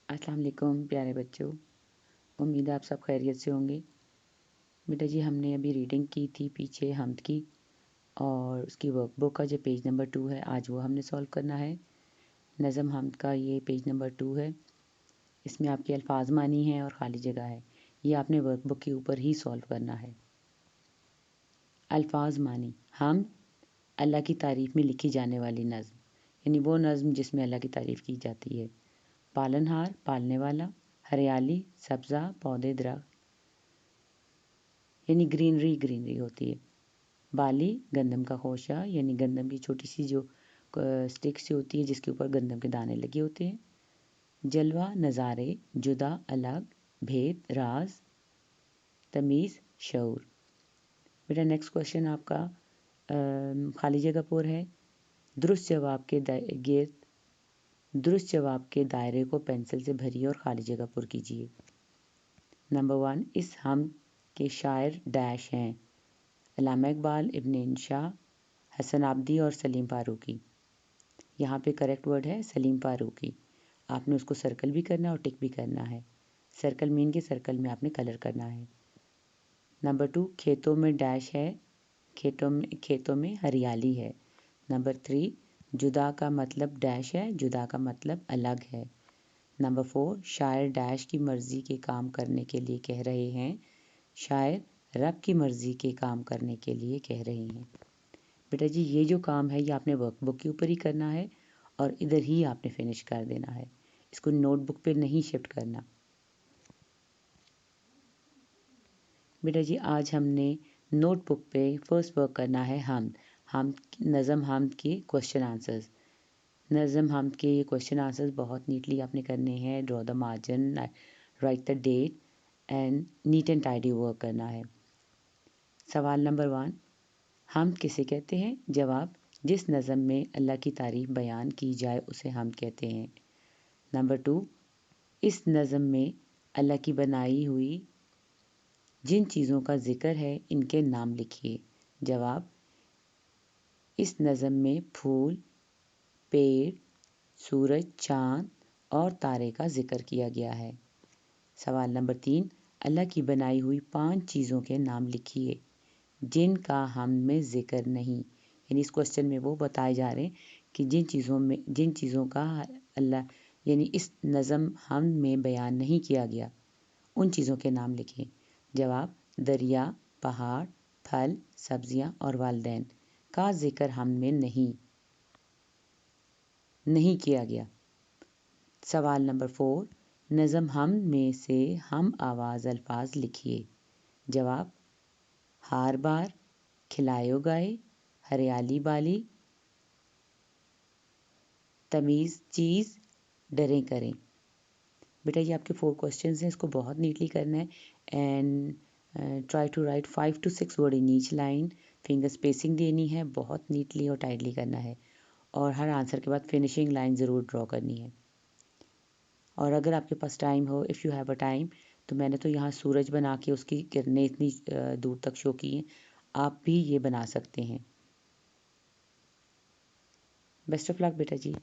अस्सलाम वालेकुम प्यारे बच्चों, उम्मीद है आप सब खैरियत से होंगे। बेटा जी हमने अभी रीडिंग की थी पीछे हमद की, और उसकी वर्कबुक का जो पेज नंबर 2 है आज वो हमने सॉल्व करना है। नज़म हमद का ये पेज नंबर 2 है। इसमें आपके अल्फाज मानी है और ख़ाली जगह है। ये आपने वर्कबुक के ऊपर ही सॉल्व करना है। अल्फाज मानी हम अल्लाह की तारीफ़ में लिखी जाने वाली नज़म, यानी वो नज़म जिसमें अल्लाह की तारीफ़ की जाती है। पालनहार पालने वाला, हरियाली सब्ज़ा पौधे दरख्त, यानी ग्रीनरी होती है। बाली गंदम का खोशा, यानी गंदम की छोटी सी जो स्टिक सी होती है जिसके ऊपर गंदम के दाने लगे होते हैं। जलवा नज़ारे, जुदा अलग, भेद राज, तमीज़ शऊर। बेटा नेक्स्ट क्वेश्चन आपका खाली जगह पर है। दुरुस्त जवाब के दायरे को पेंसिल से भरिए और खाली जगह पर कीजिए। नंबर 1, इस हम के शायर डैश हैं। अल्लामा इकबाल, इब्न इंशा, हसन आबदी और सलीम फारूकी। यहाँ पे करेक्ट वर्ड है सलीम फारूकी। आपने उसको सर्कल भी करना है और टिक भी करना है। सर्कल मीन के सर्कल में आपने कलर करना है। नंबर 2, खेतों में डैश है। खेतों में हरियाली है। नंबर 3, जुदा का मतलब डैश है। जुदा का मतलब अलग है। नंबर 4, शायर डैश की मर्ज़ी के काम करने के लिए कह रहे हैं। शायर रब की मर्ज़ी के काम करने के लिए कह रहे हैं। बेटा जी ये जो काम है ये आपने वर्कबुक के ऊपर ही करना है और इधर ही आपने फिनिश कर देना है। इसको नोटबुक पे नहीं शिफ्ट करना। बेटा जी आज हमने नोटबुक पे फर्स्ट वर्क करना है हम नज़म हमद के क्वेश्चन आंसर्स। नज़म हमद के ये क्वेश्चन आंसर्स बहुत नीटली आपने करने हैं। Draw the margin, write the date and neat and tidy work करना है। सवाल नंबर 1, हमद किसे कहते हैं? जवाब, जिस नज़म में अल्लाह की तारीफ़ बयान की जाए उसे हमद कहते हैं। नंबर 2, इस नज़म में अल्लाह की बनाई हुई जिन चीज़ों का ज़िक्र है इनके नाम लिखिए। जवाब, इस नज़म में फूल, पेड़, सूरज, चाँद और तारे का ज़िक्र किया गया है। सवाल नंबर 3, अल्लाह की बनाई हुई 5 चीज़ों के नाम लिखिए जिनका हम में ज़िक्र नहीं। यानी इस क्वेश्चन में वो बताए जा रहे हैं कि जिन चीज़ों का अल्लाह यानी इस नज़म हम में बयान नहीं किया गया उन चीज़ों के नाम लिखें। जवाब, दरिया, पहाड़, फल, सब्जियां और वालिदैन का ज़िक्र हम में नहीं किया गया। सवाल नंबर 4, नज़म हम में से हम आवाज़ अल्फाज लिखिए। जवाब, हार बार, खिलाए गाए, हरियाली बाली, तमीज़ चीज़, डरे करें। बेटा ये आपके 4 क्वेश्चंस हैं। इसको बहुत नीटली करना है and try to write 5 to 6 word in each line. Finger spacing देनी है, बहुत नीटली और टाइटली करना है और हर आंसर के बाद फिनिशिंग लाइन ज़रूर ड्रॉ करनी है। और अगर आपके पास टाइम हो, if you have a time, तो मैंने तो यहाँ सूरज बना के उसकी किरणें इतनी दूर तक शो की हैं, आप भी ये बना सकते हैं। बेस्ट ऑफ लक बेटा जी।